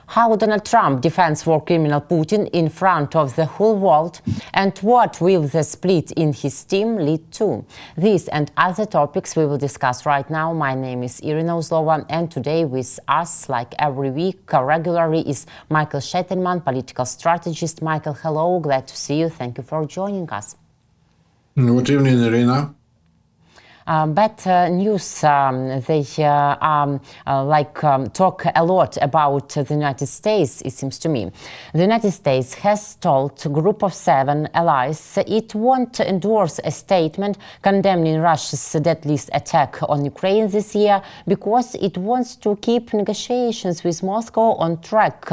How Donald Trump defends war criminal Putin in front of the whole world, and what will the split in his team lead to? These and other topics we will discuss right now. My name is Irina Uzlova, and today with us, like every week, regularly is Michael Sheitelman, political strategist. Michael, hello, glad to see you. Thank you for joining us. Good evening, Irina. Bad news, they talk a lot about the United States, it seems to me. The United States has told a group of 7 allies it won't endorse a statement condemning Russia's deadliest attack on Ukraine this year because it wants to keep negotiations with Moscow on track,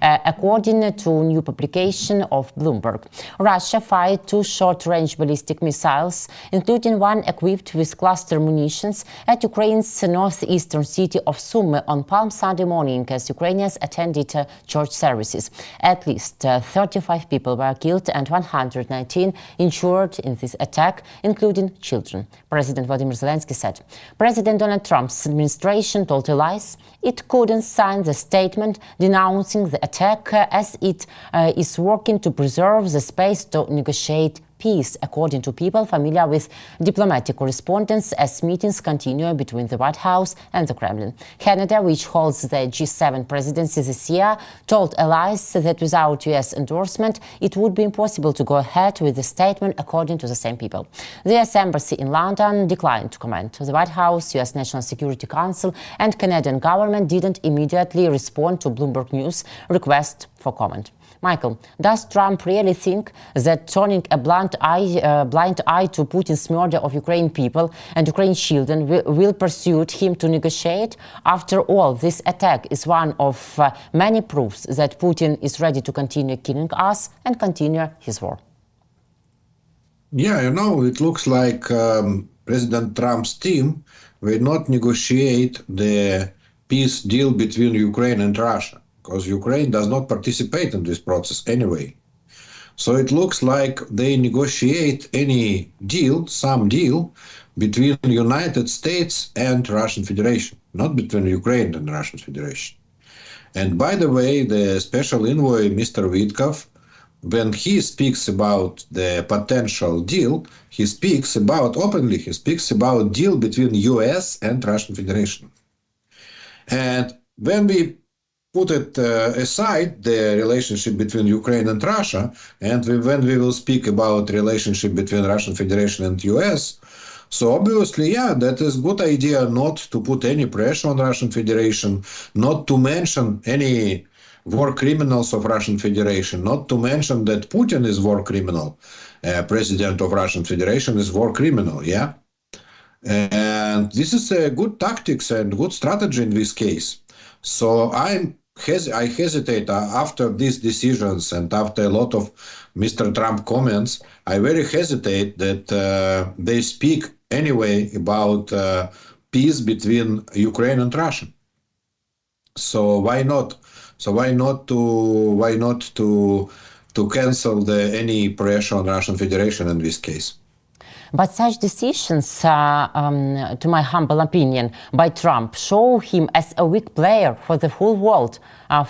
according to a new publication of Bloomberg. Russia fired 2 short-range ballistic missiles, including one equipped with cluster munitions at Ukraine's northeastern city of Sumy on Palm Sunday morning as Ukrainians attended church services. At least 35 people were killed and 119 injured in this attack, including children. President Vladimir Zelensky said. President Donald Trump's administration told allies it couldn't sign the statement denouncing the attack as it is working to preserve the space to negotiate peace, according to people familiar with diplomatic correspondence, as meetings continue between the White House and the Kremlin. Canada, which holds the G7 presidency this year, told allies that without US endorsement, it would be impossible to go ahead with the statement, according to the same people. The US Embassy in London declined to comment. The White House, US National Security Council and Canadian government didn't immediately respond to Bloomberg News' request for comment. Michael, does Trump really think that turning a blind eye to Putin's murder of Ukrainian people and Ukrainian children will persuade him to negotiate? After all, this attack is one of many proofs that Putin is ready to continue killing us and continue his war. Yeah, it looks like President Trump's team will not negotiate the peace deal between Ukraine and Russia, because Ukraine does not participate in this process anyway. So it looks like they negotiate any deal, some deal, between the United States and Russian Federation, not between Ukraine and Russian Federation. And by the way, the special envoy, Mr. Witkoff, when he speaks about the potential deal, he speaks about deal between US and Russian Federation. And when we put it aside, the relationship between Ukraine and Russia, and when we will speak about relationship between Russian Federation and US, so obviously, that is a good idea not to put any pressure on Russian Federation, not to mention any war criminals of Russian Federation, not to mention that Putin is war criminal, president of Russian Federation is war criminal, And this is a good tactics and good strategy in this case. So I hesitate after these decisions and after a lot of Mr. Trump comments, I very hesitate that they speak anyway about peace between Ukraine and Russia. So why not? So why not to cancel any pressure on Russian Federation in this case? But such decisions, to my humble opinion, by Trump show him as a weak player for the whole world,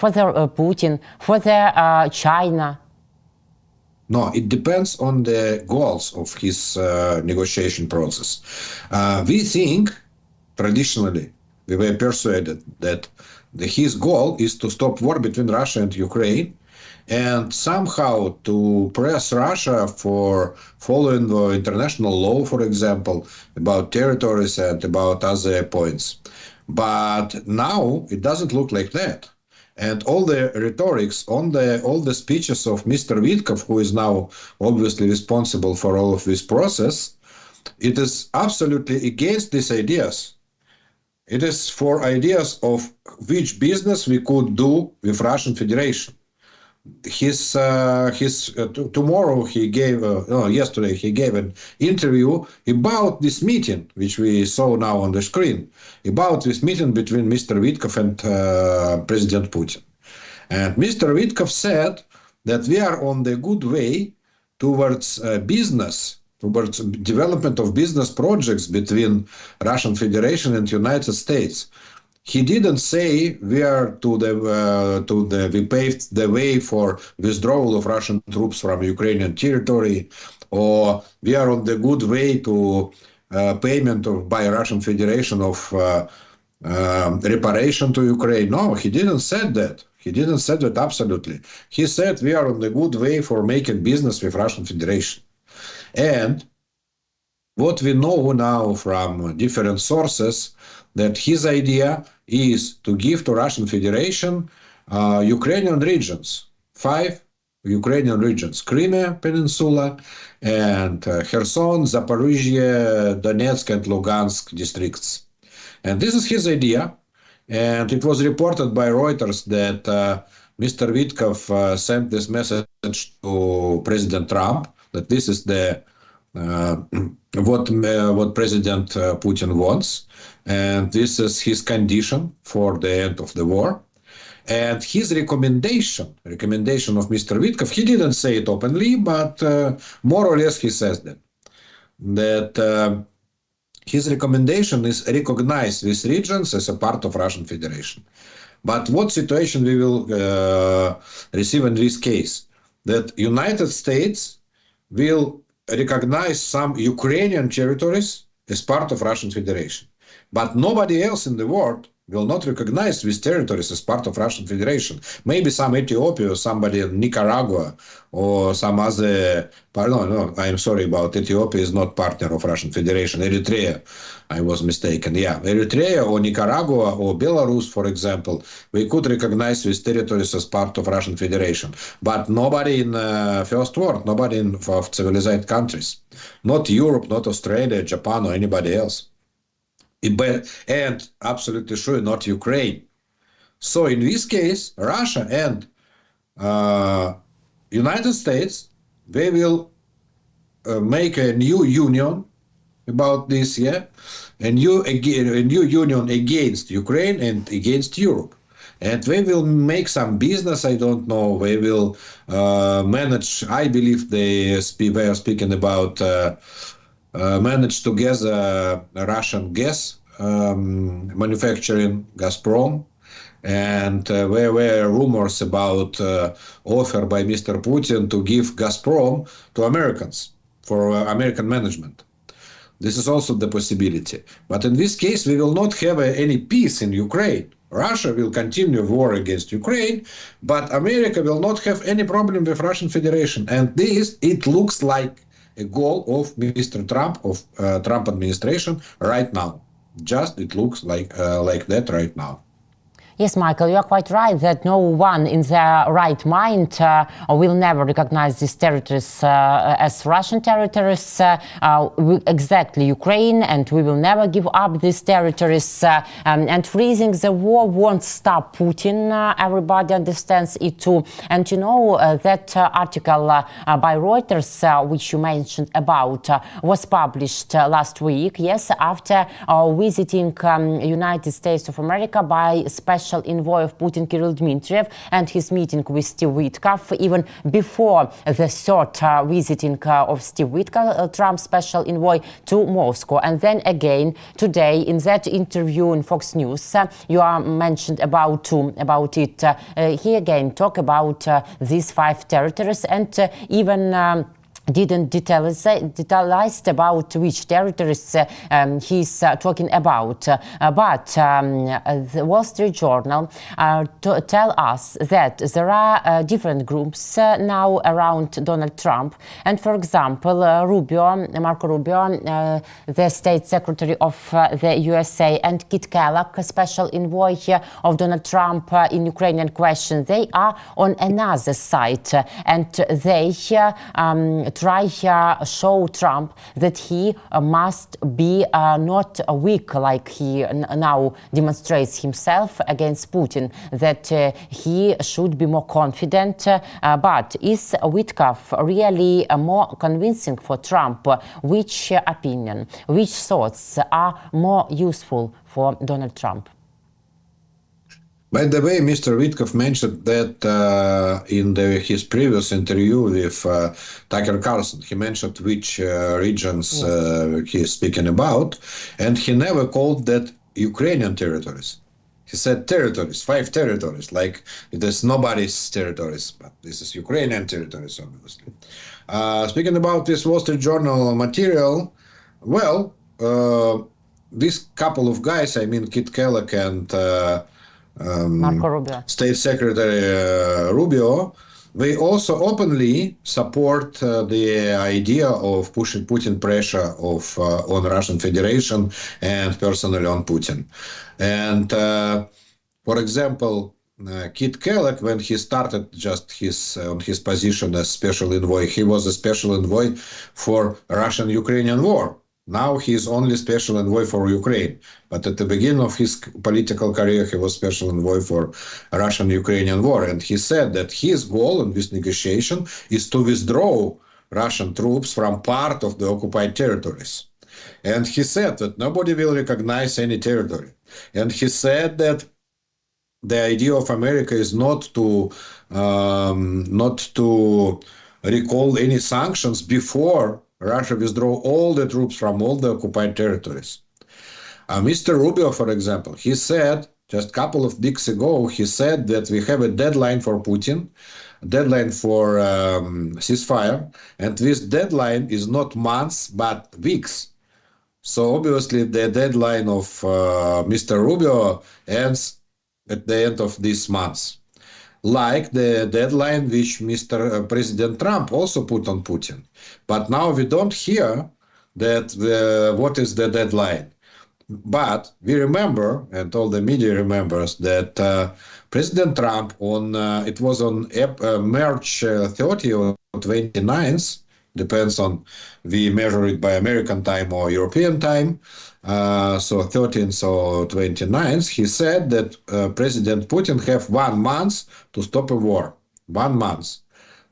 for the Putin, for the China. No, it depends on the goals of his negotiation process. We think, traditionally, we were persuaded that his goal is to stop war between Russia and Ukraine, and somehow to press Russia for following the international law, for example, about territories and about other points. But now it doesn't look like that. And all the rhetorics, all the speeches of Mr. Witkoff, who is now obviously responsible for all of this process, it is absolutely against these ideas. It is for ideas of which business we could do with Russian Federation. Yesterday he gave an interview about this meeting, which we saw now on the screen, about this meeting between Mr. Witkoff and President Putin. And Mr. Witkoff said that we are on the good way towards towards development of business projects between Russian Federation and United States. He didn't say we paved the way for withdrawal of Russian troops from Ukrainian territory, or we are on the good way to payment by Russian Federation of reparation to Ukraine. No, he didn't said that. He didn't say that absolutely. He said we are on the good way for making business with Russian Federation. And what we know now from different sources, that his idea is to give to Russian Federation Ukrainian regions, 5 Ukrainian regions, Crimea Peninsula and Kherson, Zaporizhia, Donetsk and Lugansk districts. And this is his idea. And it was reported by Reuters that Mr. Witkoff sent this message to President Trump, that this is the what President Putin wants, and this is his condition for the end of the war. And his recommendation of Mr. Witkoff, he didn't say it openly, but more or less he says that his recommendation is recognize these regions as a part of Russian Federation. But what situation we will receive in this case? That United States will recognize some Ukrainian territories as part of Russian Federation. But nobody else in the world will not recognize these territories as part of Russian Federation. Maybe some Ethiopia or somebody in Nicaragua or some other, no, I'm sorry about Ethiopia is not partner of Russian Federation. Eritrea, I was mistaken. Yeah, Eritrea or Nicaragua or Belarus, for example, we could recognize these territories as part of Russian Federation. But nobody in first world, nobody in of civilized countries, not Europe, not Australia, Japan or anybody else. And absolutely sure not Ukraine. So in this case, Russia and United States, they will make a new union about this year, a new union against Ukraine and against Europe. And they will make some business, I don't know, they will manage, I believe they are speaking about managed together Russian gas manufacturing, Gazprom, and there were rumors about offer by Mr. Putin to give Gazprom to Americans for American management. This is also the possibility. But in this case, we will not have any peace in Ukraine. Russia will continue war against Ukraine, but America will not have any problem with Russian Federation. And this, it looks like a goal of Mr. Trump, of Trump administration right now. Just it looks like that right now. Yes, Michael, you are quite right that no one in their right mind will never recognize these territories as Russian territories, exactly Ukraine, and we will never give up these territories. And freezing the war won't stop Putin. Everybody understands it too. And you know, that article by Reuters, which you mentioned about, was published last week, yes, after visiting United States of America by special envoy of Putin, Kirill Dmitriev, and his meeting with Steve Witkoff, even before the third visiting of Steve Witkoff, Trump's special envoy to Moscow. And then again, today, in that interview in Fox News, you are mentioned about it. He again talked about these 5 territories and even didn't detailized about which territories he's talking about. But the Wall Street Journal tell us that there are different groups now around Donald Trump. And for example, Marco Rubio, the State Secretary of the USA, and Kellogg, special envoy of Donald Trump in Ukrainian question, they are on another side, and they try show Trump that he must be not weak like he now demonstrates himself against Putin, that he should be more confident. But is Witkoff really more convincing for Trump? Which opinion, which thoughts are more useful for Donald Trump? By the way, Mr. Witkoff mentioned that in his previous interview with Tucker Carlson, he mentioned which regions he is speaking about, and he never called that Ukrainian territories. He said territories, 5 territories, like it is nobody's territories, but this is Ukrainian territories, obviously. Speaking about this Wall Street Journal material, well, this couple of guys, I mean, Kit Kellogg and Marco Rubio. State Secretary Rubio, they also openly support the idea of pushing Putin pressure on Russian Federation and personally on Putin. And for example, Kit Kellogg, when he started just on his position as special envoy, he was a special envoy for Russian-Ukrainian war. Now he is only special envoy for Ukraine. But at the beginning of his political career, he was special envoy for Russian-Ukrainian war. And he said that his goal in this negotiation is to withdraw Russian troops from part of the occupied territories. And he said that nobody will recognize any territory. And he said that the idea of America is not to recall any sanctions before Russia withdraw all the troops from all the occupied territories. Mr. Rubio, for example, he said just a couple of weeks ago, he said that we have a deadline for Putin, a deadline for ceasefire, and this deadline is not months but weeks. So obviously the deadline of Mr. Rubio ends at the end of this month, like the deadline which Mr. President Trump also put on Putin. But now we don't hear that what is the deadline. But we remember, and all the media remembers, that President Trump it was on March 30 or 29th, depends on we measure it by American time or European time, so 13th or 29th, he said that President Putin have 1 month to stop a war. 1 month.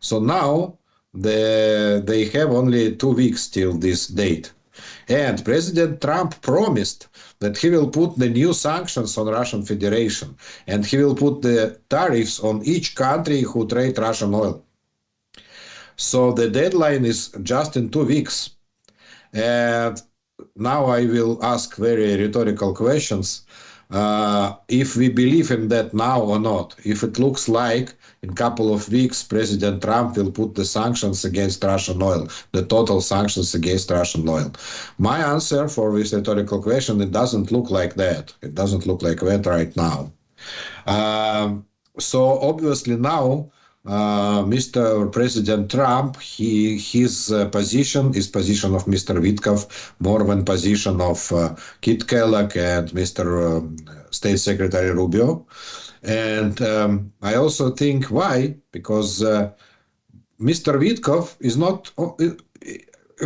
So now they have only 2 weeks till this date. And President Trump promised that he will put the new sanctions on Russian Federation, and he will put the tariffs on each country who trade Russian oil. So the deadline is just in 2 weeks. And now I will ask very rhetorical questions. If we believe in that now or not, if it looks like in a couple of weeks, President Trump will put the sanctions against Russian oil, the total sanctions against Russian oil. My answer for this rhetorical question, it doesn't look like that. It doesn't look like that right now. So obviously now, Mr. President Trump, his position is position of Mr. Witkoff more than position of Kit Kellogg and Mr. State Secretary Rubio. And I also think why? Because Mr. Witkoff is not,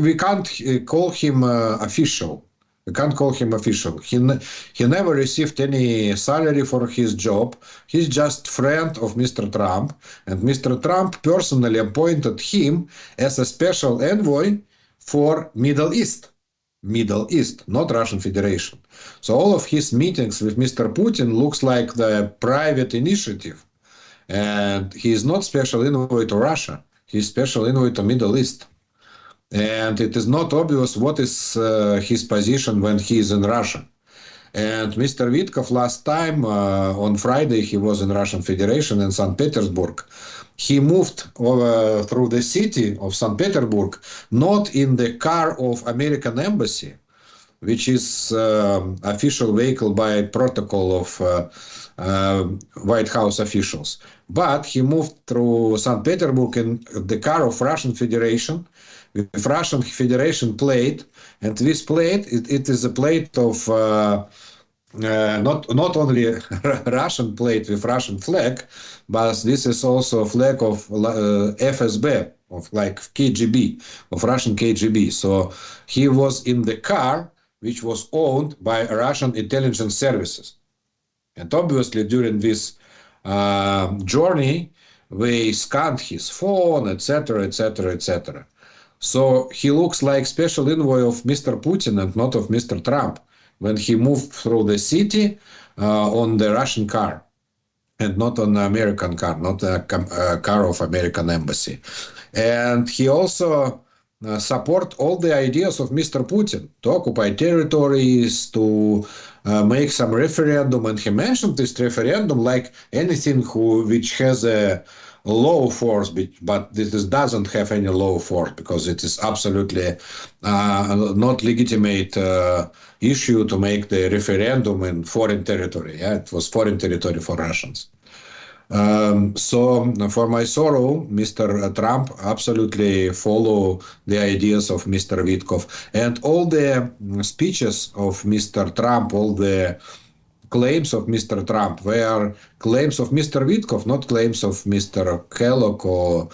we can't call him official. We can't call him official. He never received any salary for his job. He's just friend of Mr. Trump. And Mr. Trump personally appointed him as a special envoy for Middle East. Middle East, not Russian Federation. So all of his meetings with Mr. Putin looks like the private initiative. And he is not special envoy to Russia. He's special envoy to Middle East. And it is not obvious what is his position when he is in Russia. And Mr. Witkoff last time, on Friday, he was in Russian Federation in St. Petersburg. He moved through the city of St. Petersburg, not in the car of American embassy, which is official vehicle by protocol of White House officials. But he moved through St. Petersburg in the car of Russian Federation, with Russian Federation plate, and this plate, it is a plate of not only Russian plate with Russian flag, but this is also a flag of FSB, of like KGB, of Russian KGB. So he was in the car which was owned by Russian intelligence services. And obviously during this journey, they scanned his phone, etc., etc., etc. So he looks like special envoy of Mr. Putin and not of Mr. Trump when he moved through the city on the Russian car and not on the American car, not a car of American embassy. And he also support all the ideas of Mr. Putin to occupy territories, to make some referendum, and he mentioned this referendum like anything which has a law force, but this doesn't have any law force because it is absolutely not legitimate issue to make the referendum in foreign territory. Yeah, it was foreign territory for Russians. So for my sorrow, Mr. Trump absolutely follow the ideas of Mr. Witkoff, and all the speeches of Mr. Trump, all the claims of Mr. Trump were claims of Mr. Witkoff, not claims of Mr. Kellogg or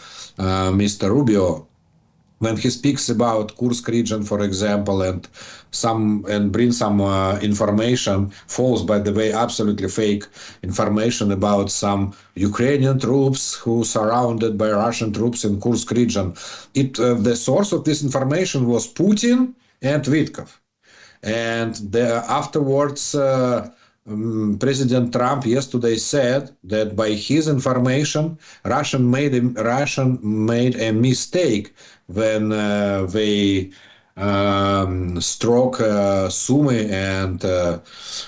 Mr. Rubio. When he speaks about Kursk region, for example, and bring some information, false, by the way, absolutely fake information about some Ukrainian troops who surrounded by Russian troops in Kursk region. The source of this information was Putin and Witkoff. And afterwards, President Trump yesterday said that by his information, Russian made a mistake when they struck Sumy and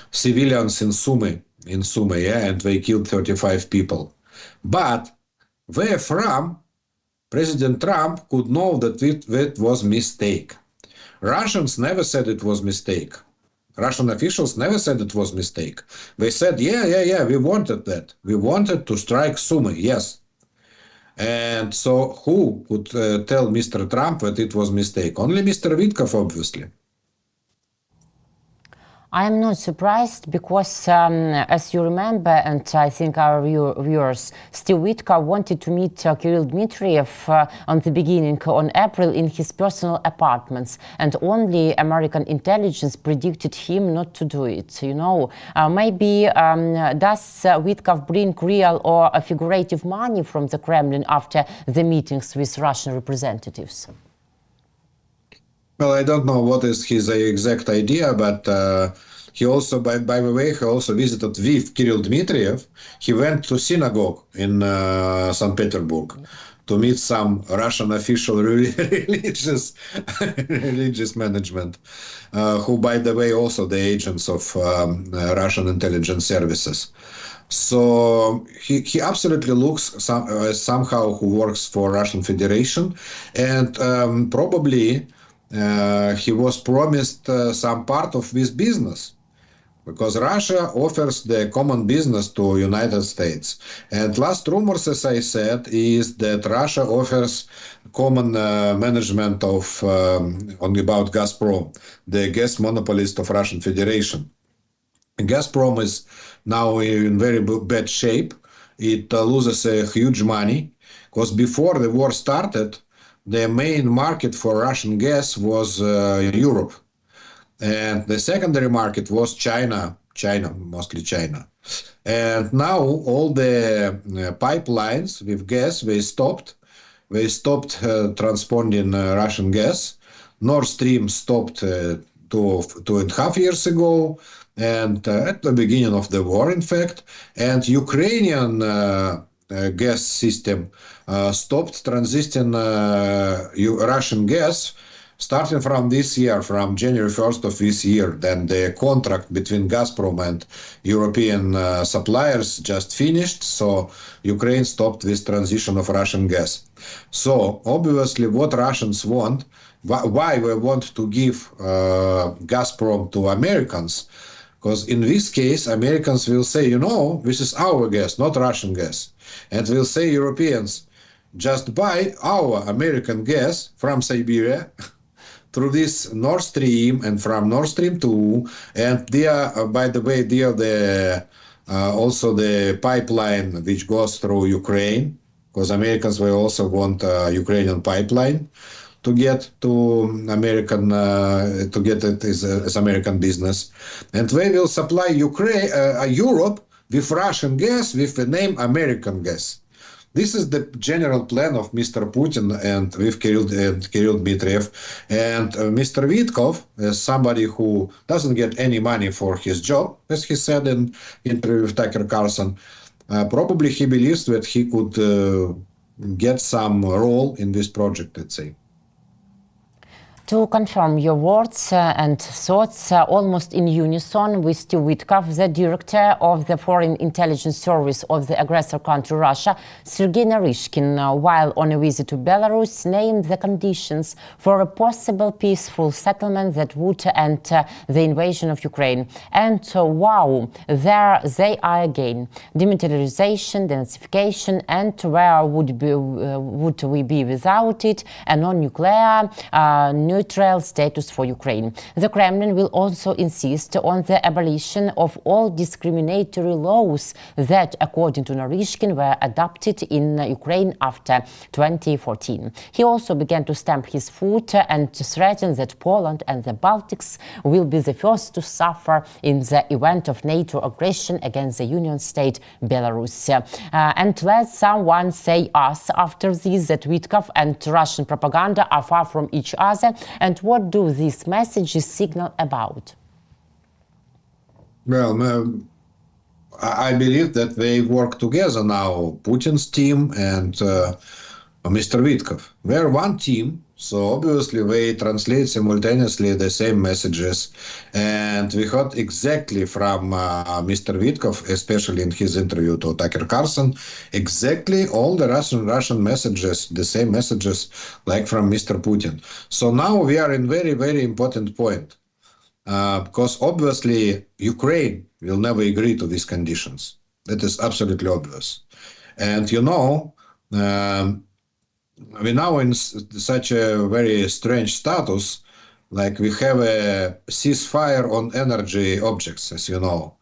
civilians in Sumy, yeah, and they killed 35 people. But where from President Trump could know that it was mistake. Russians never said it was mistake. Russian officials never said it was mistake. They said, yeah, we wanted that. We wanted to strike Sumy, yes. And so who could tell Mr. Trump that it was mistake? Only Mr. Witkoff, obviously. I am not surprised because, as you remember, and I think our viewers, Steve Witkoff wanted to meet Kirill Dmitriev on the beginning on April in his personal apartments, and only American intelligence predicted him not to do it. You know, maybe does Witkoff bring real or figurative money from the Kremlin after the meetings with Russian representatives? Well, I don't know what is his exact idea, but he also, by the way, he also visited with Kirill Dmitriev. He went to synagogue in St. Petersburg to meet some Russian official religious management, who, by the way, also the agents of Russian intelligence services. So he absolutely looks somehow who works for Russian Federation, and probably he was promised some part of this business, because Russia offers the common business to United States. And last rumors, as I said, is that Russia offers common management of about Gazprom, the gas monopolist of Russian Federation. Gazprom is now in very bad shape. It loses huge money, because before the war started, the main market for Russian gas was Europe. And the secondary market was China, mostly China. And now all the pipelines with gas, they stopped. They stopped transporting Russian gas. Nord Stream stopped 2.5 years ago, and at the beginning of the war, in fact. And Ukrainian gas system stopped transiting Russian gas starting from this year, from January 1st of this year. Then the contract between Gazprom and European suppliers just finished, so Ukraine stopped this transition of Russian gas. So obviously what Russians want, why they want to give Gazprom to Americans, because in this case Americans will say, you know, this is our gas, not Russian gas. And will say Europeans, just buy our American gas from Siberia through this Nord Stream and from Nord Stream 2. And they are, by the way, they are the also the pipeline which goes through Ukraine, because Americans will also want Ukrainian pipeline to get to American, to get it as American business. And they will supply Europe with Russian gas with the name American gas. This is the general plan of Mr. Putin and with Kirill Dmitriev. And Mr. Witkoff, as somebody who doesn't get any money for his job, as he said in interview with Tucker Carlson, probably he believes that he could get some role in this project, let's say. To confirm your words and thoughts, almost in unison with Steve Witkoff, the director of the Foreign Intelligence Service of the aggressor country Russia, Sergei Narishkin, while on a visit to Belarus, named the conditions for a possible peaceful settlement that would end the invasion of Ukraine. And wow, there they are again. Demilitarization, denazification, and where would we be without it? A non-nuclear, neutral status for Ukraine. The Kremlin will also insist on the abolition of all discriminatory laws that, according to Narishkin, were adopted in Ukraine after 2014. He also began to stamp his foot and threatened that Poland and the Baltics will be the first to suffer in the event of NATO aggression against the Union state Belarus. And let someone say us after this that Witkoff and Russian propaganda are far from each other, and what do these messages signal about? Well, I believe that they work together now, Putin's team and Mr. Witkoff. They're one team, so obviously they translate simultaneously the same messages. And we heard exactly from Mr. Witkoff, especially in his interview to Tucker Carlson, exactly all the Russian messages, the same messages like from Mr. Putin. So now we are in very, very important point. Because obviously Ukraine will never agree to these conditions. That is absolutely obvious. And you know, we're now in such a very strange status, like we have a ceasefire on energy objects, as you know,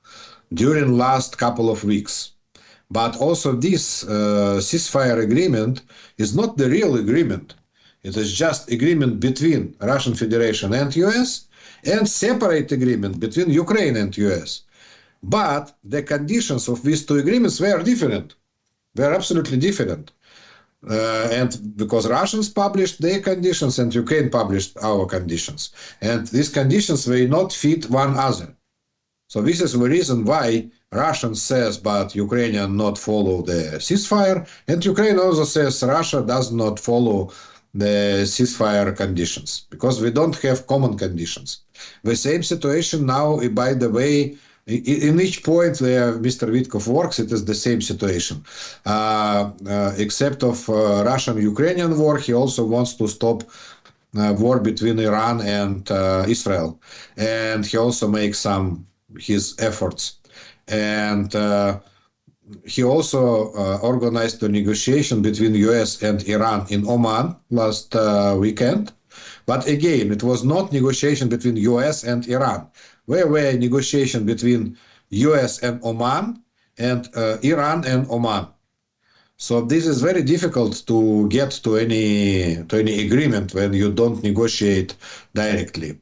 during last couple of weeks. But also this ceasefire agreement is not the real agreement. It is just agreement between Russian Federation and US and separate agreement between Ukraine and US. But the conditions of these two agreements were different. They're absolutely different. And because Russians published their conditions and Ukraine published our conditions. And these conditions will not fit one another. So this is the reason why Russians says, but Ukrainian not follow the ceasefire. And Ukraine also says Russia does not follow the ceasefire conditions because we don't have common conditions. The same situation now, by the way, in each point where Mr. Witkoff works, it is the same situation. Except of Russian-Ukrainian war, he also wants to stop war between Iran and Israel. And he also makes his efforts. And he also organized a negotiation between US and Iran in Oman last weekend. But again, it was not negotiation between US and Iran. There were negotiation between US and Oman and Iran and Oman. So this is very difficult to get to any agreement when you don't negotiate directly.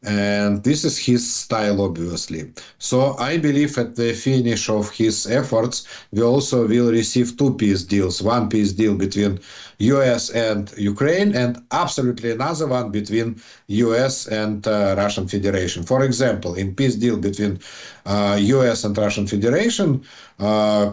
And this is his style, obviously. So I believe at the finish of his efforts, we also will receive two peace deals. One peace deal between US and Ukraine, and absolutely another one between US and Russian Federation. For example, in peace deal between US and Russian Federation,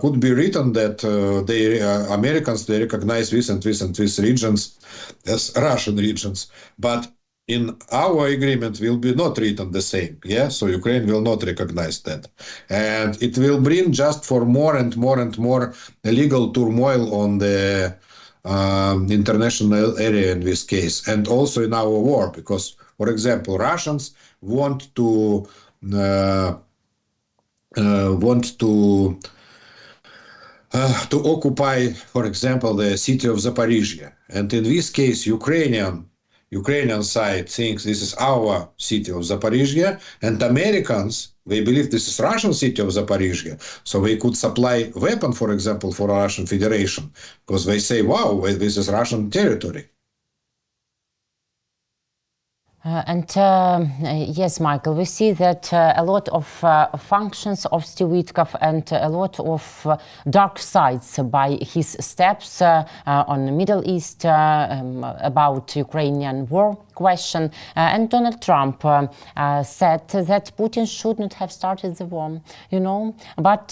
could be written that the Americans, they recognize this and this and these regions as Russian regions. But in our agreement will be not written the same, yeah? So Ukraine will not recognize that. And it will bring just for more and more and more legal turmoil on the international area in this case, and also in our war, because, for example, Russians want to occupy, for example, the city of Zaporizhia. And in this case, Ukrainian side thinks this is our city of Zaporizhia, and Americans, they believe this is Russian city of Zaporizhia. So they could supply weapon, for example, for Russian Federation, because they say, wow, this is Russian territory. Yes, Michael, we see that a lot of functions of Steve Witkoff and a lot of dark sides by his steps on the Middle East about Ukrainian war question. And Donald Trump said that Putin should not have started the war, but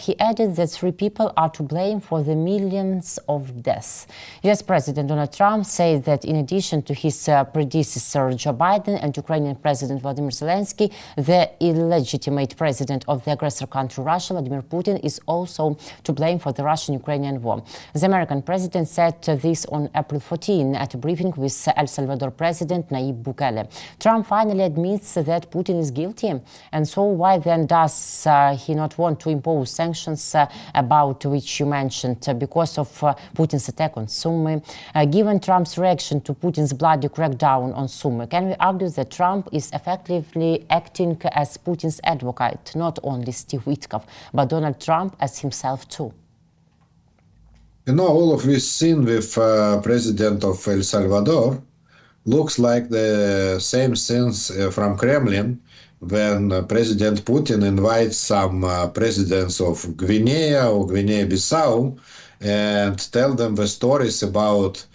he added that 3 people are to blame for the millions of deaths. US President Donald Trump says that in addition to his predecessor Joe Biden and Ukrainian President Vladimir Zelensky, the illegitimate president of the aggressor country Russia, Vladimir Putin, is also to blame for the Russian-Ukrainian war. The American president said this on April 14 at a briefing with El Salvador President Nayib Bukele. Trump finally admits that Putin is guilty, and so why then does he not want to impose sanctions about which you mentioned because of Putin's attack on Sumy? Given Trump's reaction to Putin's bloody crackdown on Sumy, can we argue that Trump is effectively acting as Putin's advocate, not only Steve Witkoff, but Donald Trump as himself too? All of this scene with President of El Salvador looks like the same scenes from Kremlin when President Putin invites some presidents of Guinea or Guinea-Bissau and tell them the stories about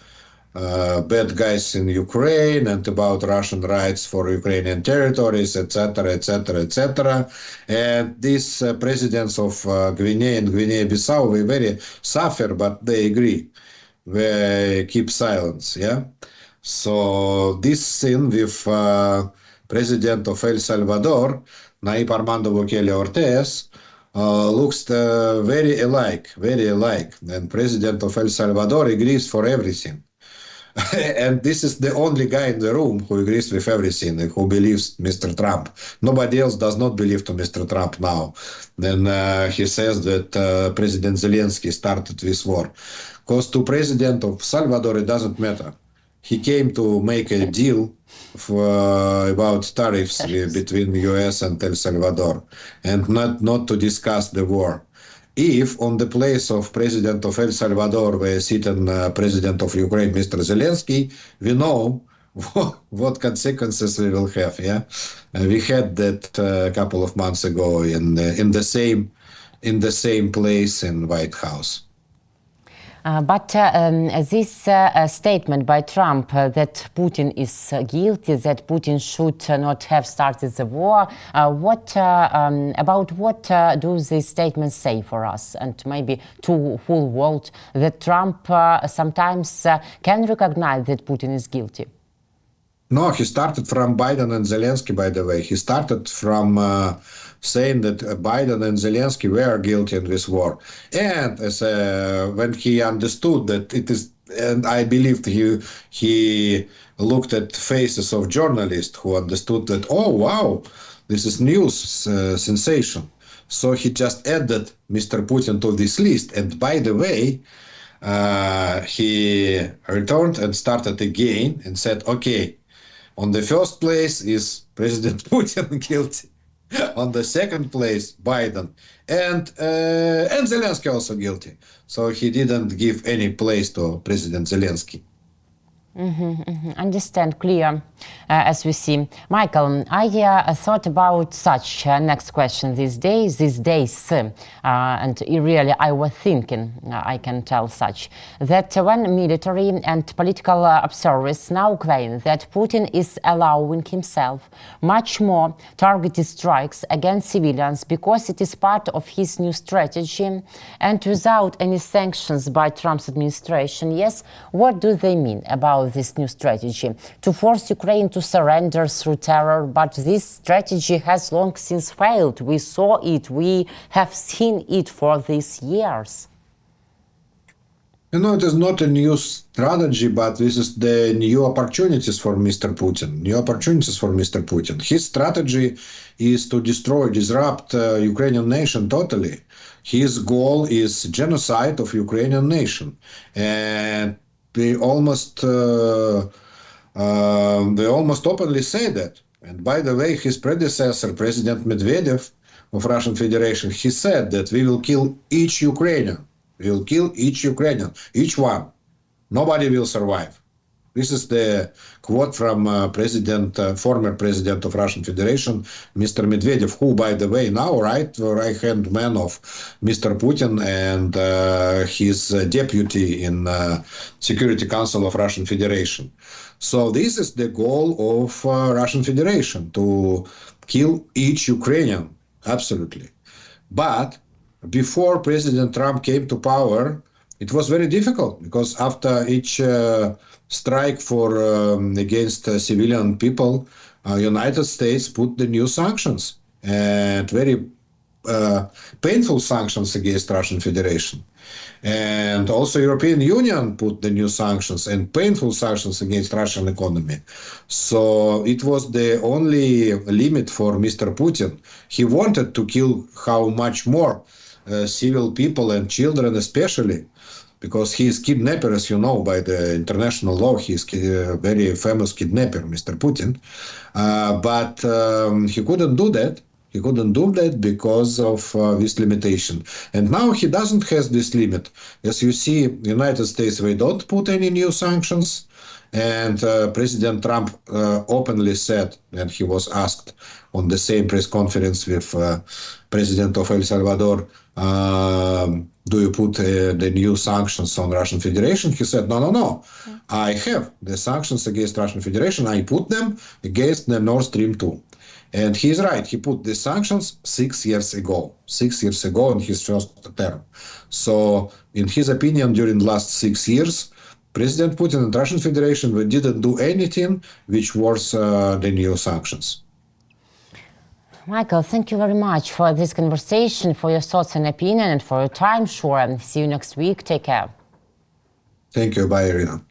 bad guys in Ukraine and about Russian rights for Ukrainian territories, etc., etc., etc. And these presidents of Guinea and Guinea-Bissau, they very suffer, but they agree. They keep silence, yeah? So this scene with President of El Salvador, Nayib Armando Bukele Ortiz, looks very alike. And President of El Salvador agrees for everything. And this is the only guy in the room who agrees with everything, who believes Mr. Trump. Nobody else does not believe to Mr. Trump now. Then he says that President Zelensky started this war. Because to President of Salvador, it doesn't matter. He came to make a deal about tariffs between the US and El Salvador, and not to discuss the war. If on the place of President of El Salvador were sitting President of Ukraine, Mr. Zelensky, we know what consequences we will have. Yeah, we had that a couple of months ago in the same place in White House. But this statement by Trump that Putin is guilty, that Putin should not have started the war, about what do these statements say for us and maybe to whole world, that Trump sometimes can recognize that Putin is guilty? No, he started from Biden and Zelensky, by the way. He started from saying that Biden and Zelensky were guilty in this war. And when he understood that it is, and I believed he looked at faces of journalists who understood that, oh, wow, this is news sensation. So he just added Mr. Putin to this list. And by the way, he returned and started again and said, okay, on the first place is President Putin guilty. On the second place, Biden, and Zelensky also guilty. So he didn't give any place to President Zelensky. Understand, clear, as we see. Michael, I thought about such next question these days, and really I was thinking, I can tell such, that when military and political observers now claim that Putin is allowing himself much more targeted strikes against civilians because it is part of his new strategy and without any sanctions by Trump's administration, yes, what do they mean about this new strategy? To force Ukraine to surrender through terror, but this strategy has long since failed. We saw it, we have seen it for these years. It is not a new strategy, but this is the new opportunities for Mr. Putin. His strategy is to disrupt Ukrainian nation totally. His goal is genocide of Ukrainian nation. And they almost openly say that. And by the way, his predecessor, President Medvedev of Russian Federation, he said that we will kill each Ukrainian. We will kill each Ukrainian, each one. Nobody will survive. This is the quote from former president of Russian Federation, Mr. Medvedev, who, by the way, now right-hand man of Mr. Putin and his deputy in Security Council of Russian Federation. So this is the goal of Russian Federation, to kill each Ukrainian, absolutely. But before President Trump came to power, it was very difficult, because after each strike against civilian people, United States put the new sanctions, and very painful sanctions against Russian Federation. And also European Union put the new sanctions and painful sanctions against Russian economy. So it was the only limit for Mr. Putin. He wanted to kill how much more civil people and children especially, because he is kidnapper, as you know, by the international law. He is a very famous kidnapper, Mr. Putin. But he couldn't do that. He couldn't do that because of this limitation. And now he doesn't have this limit. As you see, United States, they don't put any new sanctions. And President Trump openly said, and he was asked on the same press conference with President of El Salvador, do you put the new sanctions on Russian Federation? He said, no. I have the sanctions against Russian Federation. I put them against the Nord Stream 2. And he's right. He put the sanctions 6 years ago. 6 years ago in his first term. So in his opinion, during the last 6 years, President Putin and Russian Federation didn't do anything which was the new sanctions. Michael, thank you very much for this conversation, for your thoughts and opinion, and for your time. Sure. See you next week. Take care. Thank you. Bye, Irina.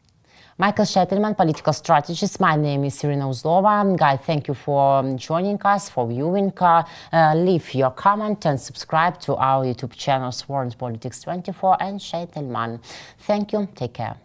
Michael Sheitelman, political strategist. My name is Irina Uzlova. Guys, thank you for joining us, for viewing. Leave your comment and subscribe to our YouTube channels, World Politics 24 and Sheitelman. Thank you. Take care.